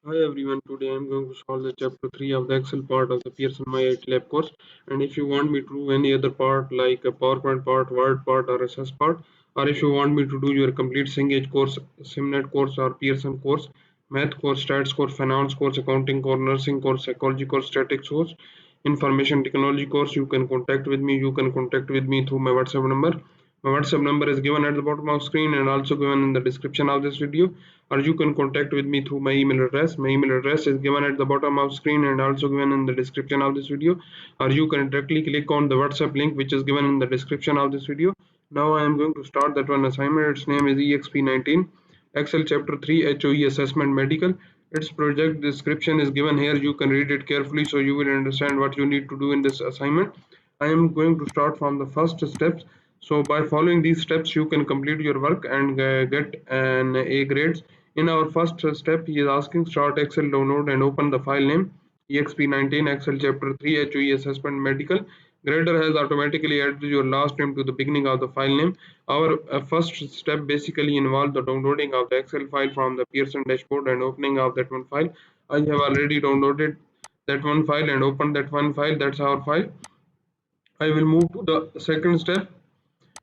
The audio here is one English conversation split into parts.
Hi everyone, today I am going to solve the chapter 3 of the Excel part of the Pearson MyITLab course. And if you want me to do any other part like a PowerPoint part, Word part or SS part, or if you want me to do your complete Cengage course, Simnet course or Pearson course, Math course, Stats course, Finance course, Accounting course, Nursing course, Psychology course, Statistics course, Information Technology course, you can contact with me. You can contact with me through my WhatsApp number. My WhatsApp number is given at the bottom of the screen and also given in the description of this video, or you can contact with me through my email address. My email address is given at the bottom of the screen and also given in the description of this video, or you can directly click on the WhatsApp link which is given in the description of this video. Now I am going to start that one assignment. Its name is Exp19 Excel chapter 3 HOE assessment medical. Its project description is given here. You can read it carefully so you will understand what you need to do in this assignment. I am going to start from the first steps. So by following these steps, you can complete your work and get an A grades. In our first step, he is asking start Excel download and open the file name exp19 Excel chapter 3 HOE assessment medical. Grader has automatically added your last name to the beginning of the file name. Our first step basically involved the downloading of the Excel file from the Pearson dashboard and opening of that one file. I have already downloaded that one file and opened that one file. That's our file. I will move to the second step.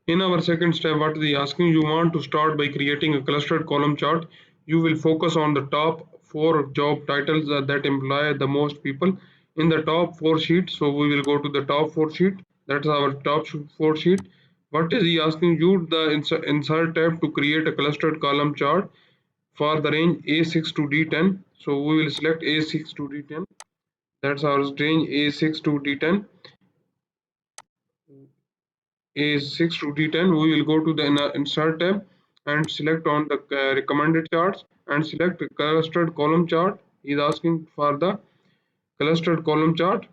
In our second step, what is he asking? You want to start by creating a clustered column chart. You will focus on the top four job titles that employ the most people in the top four sheets. So we will go to the top four sheet. That's our top four sheet. What is he asking? Use the insert tab to create a clustered column chart for the range A6 to D10. So we will select A6 to D10. That's our range A6 to D10. A6 to D10, we will go to the insert tab and select on the recommended charts and select clustered column chart. He is asking for the clustered column chart.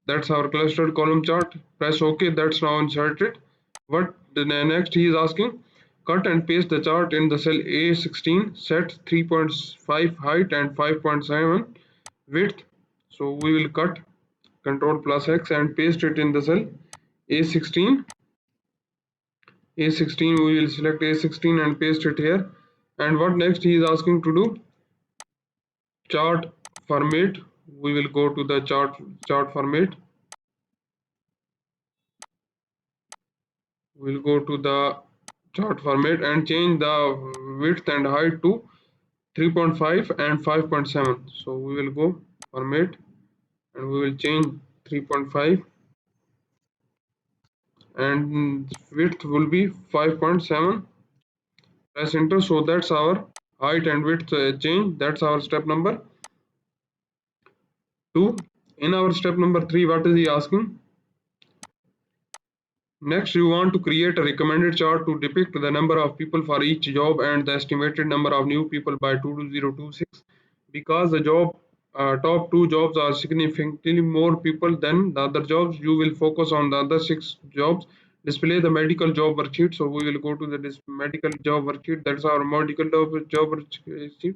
That's our clustered column chart. Press OK. That's now inserted. What the next he is asking? Cut and paste the chart in the cell A16. Set 3.5 height and 5.7 width. So we will cut Control plus X and paste it in the cell A16. A16, we will select A16 and paste it here. And what next he is asking to do? Chart format. We will go to the chart format. We'll go to the chart format and change the width and height to 3.5 and 5.7. So we will go format and we will change 3.5 and width will be 5.7. Press enter. So that's our height and width change. That's our step number 2. In our step number 3, what is he asking? Next, you want to create a recommended chart to depict the number of people for each job and the estimated number of new people by 2026. Because the top two jobs are significantly more people than the other jobs, you will focus on the other 6 jobs. Display the medical job worksheet. So we will go to the medical job worksheet. That's our medical job worksheet.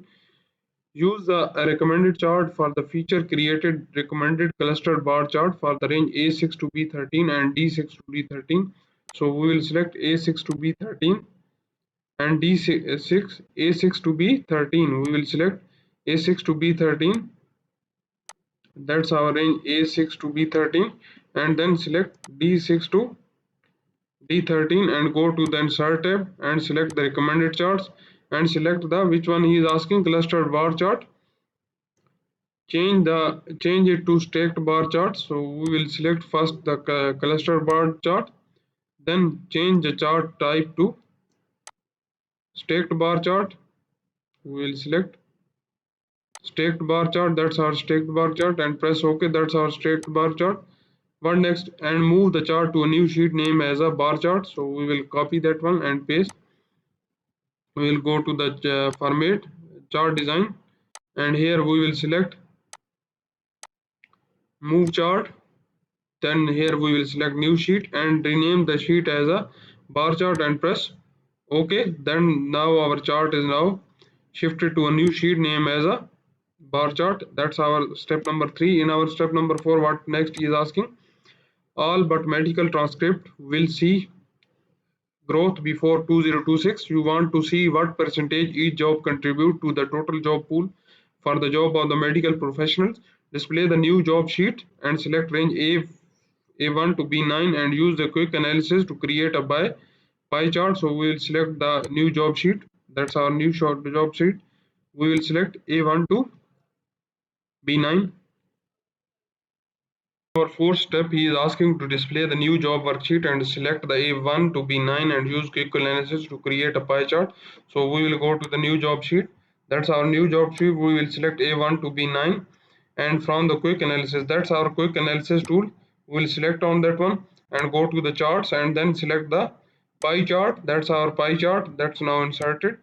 Use a recommended chart for the feature created recommended clustered bar chart for the range A6 to B13 and D6 to D13. So we will select A6 to B13 and D6 A6 to B13. We will select A6 to B13. That's our range A6 to B13 and then select D6 to D13 and go to the insert tab and select the recommended charts and select the which one he is asking clustered bar chart. Change it to stacked bar chart. So we will select first the cluster bar chart, then change the chart type to stacked bar chart. We will select stacked bar chart. That's our stacked bar chart and press OK. That's our stacked bar chart. What next? And move the chart to a new sheet name as a bar chart. So we will copy that one and paste. We will go to the format chart design and here we will select move chart. Then here we will select new sheet and rename the sheet as a bar chart and press OK. Then now our chart is now shifted to a new sheet name as a bar chart. That's our step number 3. In our step number 4, what next he is asking? All but medical transcript will see growth before 2026. You want to see what percentage each job contribute to the total job pool for the job of the medical professionals. Display the new job sheet and select range A1 to B9 and use the quick analysis to create a pie chart. So we will select the new job sheet. That's our new short job sheet. We will select A1 to B9. Our fourth step, he is asking to display the new job worksheet and select the A1 to B9 and use quick analysis to create a pie chart. So we will go to the new job sheet. That's our new job sheet. We will select A1 to B9 and from the quick analysis, that's our quick analysis tool. We will select on that one and go to the charts and then select the pie chart. That's our pie chart. That's now inserted.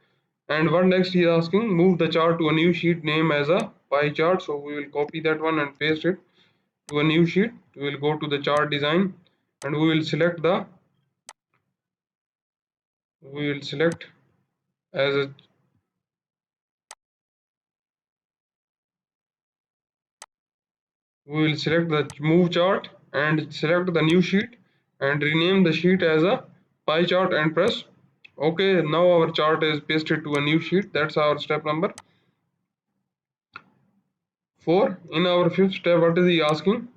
And what next he is asking, move the chart to a new sheet name as a pie chart. So we will copy that one and paste it to a new sheet. We will go to the chart design and we will select we will select as a we will select the move chart and select the new sheet and rename the sheet as a pie chart and press OK. Now our chart is pasted to a new sheet. That's our step number 4. In our fifth step, what is he asking?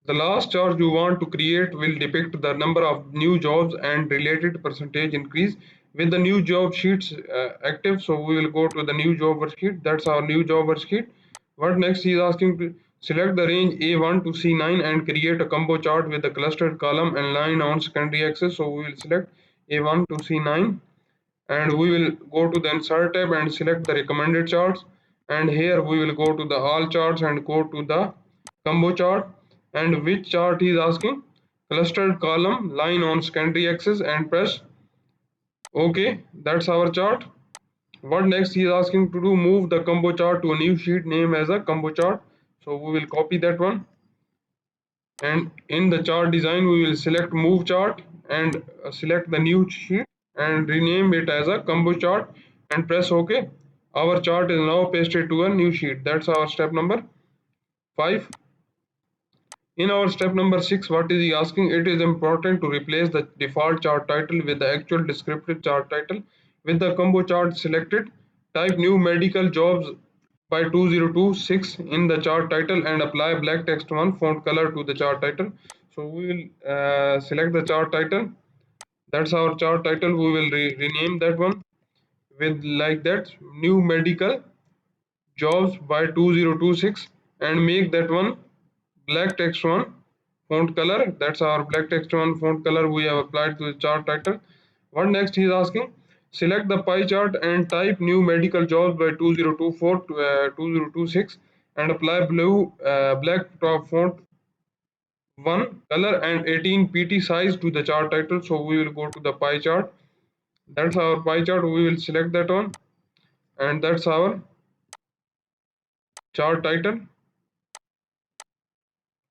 The last chart you want to create will depict the number of new jobs and related percentage increase with the new job sheets active. So we will go to the new job worksheet. That's our new job worksheet. What next he is asking to select the range A1 to C9 and create a combo chart with a clustered column and line on secondary axis. So we will select A1 to C9 and we will go to the insert tab and select the recommended charts, and here we will go to the all charts and go to the combo chart. And which chart he is asking? Clustered column line on secondary axis and press OK. That's our chart. What next he is asking to do? Move the combo chart to a new sheet name as a combo chart. So we will copy that one and in the chart design we will select move chart and select the new sheet and rename it as a combo chart and press OK. Our chart is now pasted to a new sheet. That's our step number 5. In our step number 6, what is he asking? It is important to replace the default chart title with the actual descriptive chart title. With the combo chart selected, type new medical jobs by 2026 in the chart title and apply black text 1 font color to the chart title. So we will select the chart title. That's our chart title. We will rename that one with like that, new medical jobs by 2026 and make that one black text one font color. That's our black text one font color we have applied to the chart title. What next he is asking? Select the pie chart and type new medical jobs by 2024 to 2026 and apply black top font 1 color and 18 pt size to the chart title. So we will go to the pie chart. That's our pie chart. We will select that one and that's our chart title.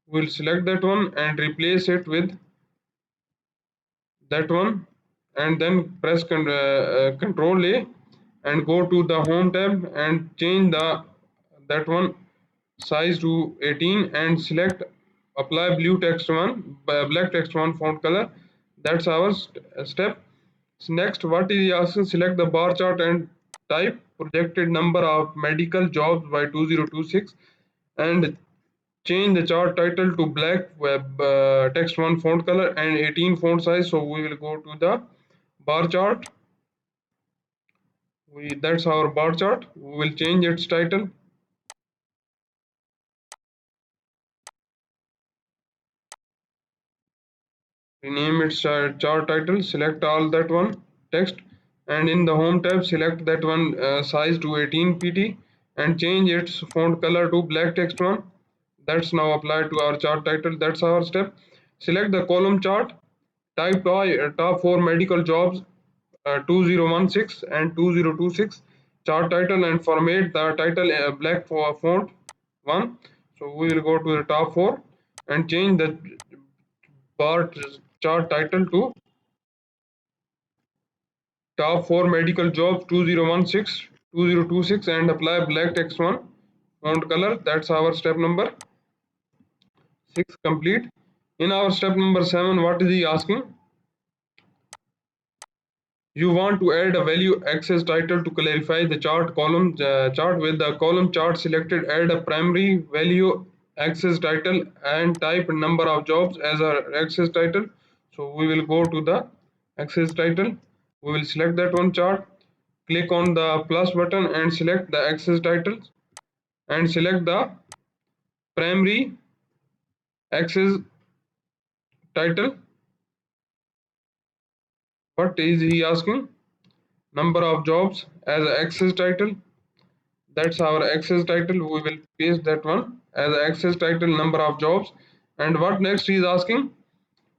We'll select that one and replace it with that one and then press Control A and go to the home tab and change the that one size to 18 and select apply blue text one black text one font color. That's our step. Next, what is he asking? Select the bar chart and type projected number of medical jobs by 2026 and change the chart title to black web text 1 font color and 18 font size. So we will go to the bar chart. That's our bar chart. We will change its title, rename its chart title, select all that one text and in the home tab select that one size to 18 pt and change its font color to black text one. That's now applied to our chart title. That's our step. Select the column chart, type top 4 medical jobs 2016 and 2026 chart title and format the title black font 1. So we will go to the top 4 and change the bar chart title to top 4 medical jobs 2016 2026 and apply black text 1 font color. That's our step number 6 complete. In our step number 7, what is he asking? You want to add a value access title to clarify the chart with the column chart selected. Add a primary value access title and type number of jobs as our access title. So we will go to the access title. We will select that one chart. Click on the plus button and select the access title and select the primary access title. What is he asking? Number of jobs as access title. That's our access title. We will paste that one as access title, number of jobs. And what next he is asking?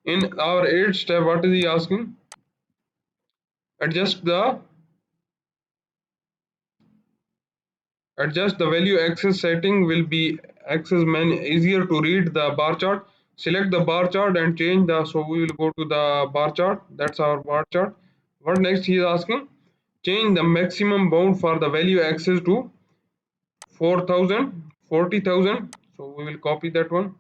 In our 8th step, what is he asking? Adjust the value access setting will be access man easier to read the bar chart. Select the bar chart and change the, so we will go to the bar chart. That's our bar chart. What next he is asking? Change the maximum bound for the value access to 4,000, 40,000. So we will copy that one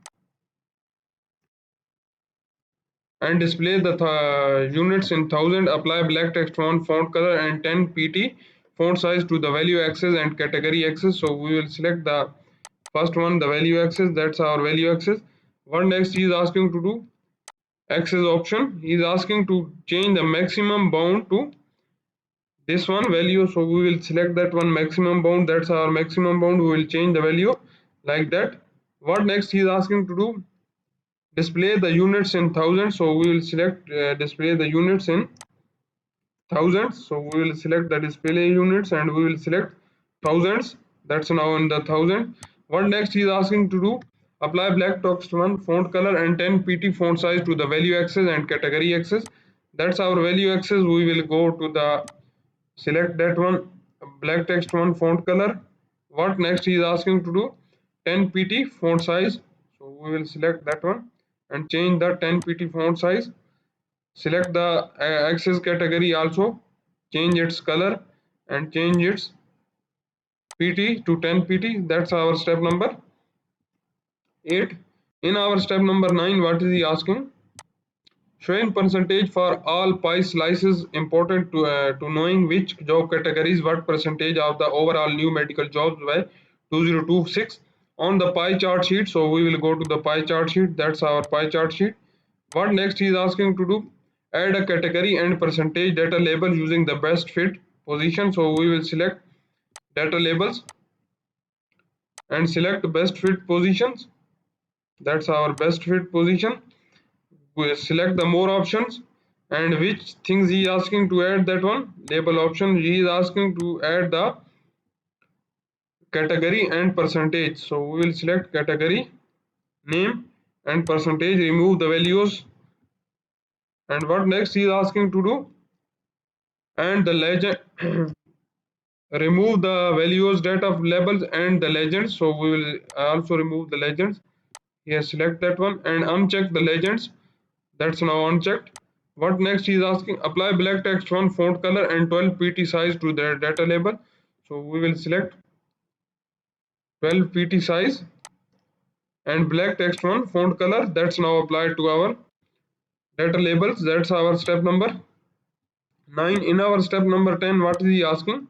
and display the units in thousand. Apply black text font color and 10 pt font size to the value axis and category axis. So we will select the first one, the value axis. That's our value axis. What next he is asking to do? Axis option. He is asking to change the maximum bound to this one value. So we will select that one, maximum bound. That's our maximum bound. We will change the value like that. What next he is asking to do? Display the units in thousands. So we will select display the units in thousands. So we will select the display units and we will select thousands. That's now in the thousand. What next he is asking to do? Apply black text one font color and 10 pt font size to the value axis and category axis. That's our value axis. We will go to the select that one, black text one font color. What next he is asking to do? 10 pt font size. So we will select that one and change the 10 pt font size. Select the axis category also, change its color and change its pt to 10 pt. That's our step number 8. In our step number 9, what is he asking? Show in percentage for all pie slices. Important to knowing which job categories what percentage of the overall new medical jobs by 2026 on the pie chart sheet. So we will go to the pie chart sheet. That's our pie chart sheet. What next he is asking to do? Add a category and percentage data label using the best fit position. So we will select data labels and select best fit positions. That's our best fit position. We select the more options and which things he is asking to add. That one label option, he is asking to add the category and percentage. So we will select category, name and percentage, remove the values. And what next he is asking to do? And the legend remove the values data of labels and the legends. So we will also remove the legends. Yes, select that one and uncheck the legends. That's now unchecked. What next he is asking? Apply black text one font color and 12 pt size to the data label. So we will select 12 pt size and black text one font color. That's now applied to our data labels. That's our step number 9. In our step number 10, what is he asking?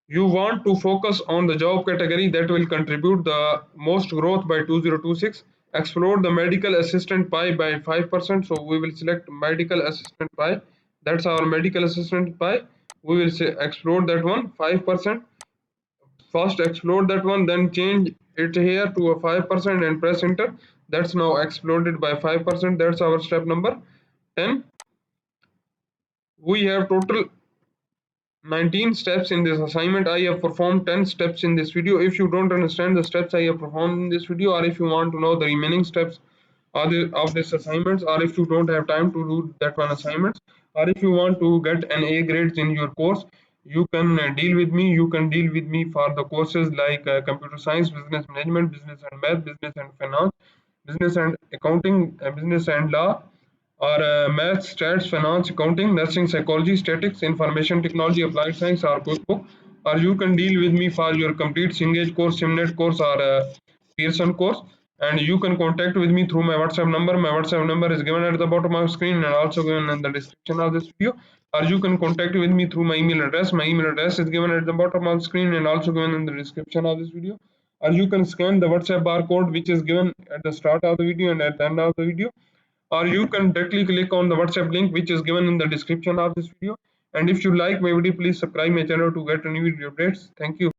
You want to focus on the job category that will contribute the most growth by 2026. Explore the medical assistant pie by 5%. So we will select medical assistant pie. That's our medical assistant pie. We will say explore that one 5%. First explode that one, then change it here to a 5% and press enter. That's now exploded by 5%. That's our step number 10. We have total 19 steps in this assignment. I have performed 10 steps in this video. If you don't understand the steps I have performed in this video, or if you want to know the remaining steps of this assignments, or if you don't have time to do that one assignments, or if you want to get an A grades in your course, you can deal with me. You can deal with me for the courses like computer science, business management, business and math, business and finance, business and accounting, business and law, or math, stats, finance, accounting, nursing, psychology, statistics, information technology, applied science, or cookbook. Or you can deal with me for your complete Cengage course, Simnet course, or Pearson course. And you can contact with me through my WhatsApp number. My WhatsApp number is given at the bottom of the screen and also given in the description of this video. Or you can contact with me through my email address. My email address is given at the bottom of the screen and also given in the description of this video. Or you can scan the WhatsApp barcode which is given at the start of the video and at the end of the video. Or you can directly click on the WhatsApp link which is given in the description of this video. And if you like my video, please subscribe my channel to get new video updates. Thank you.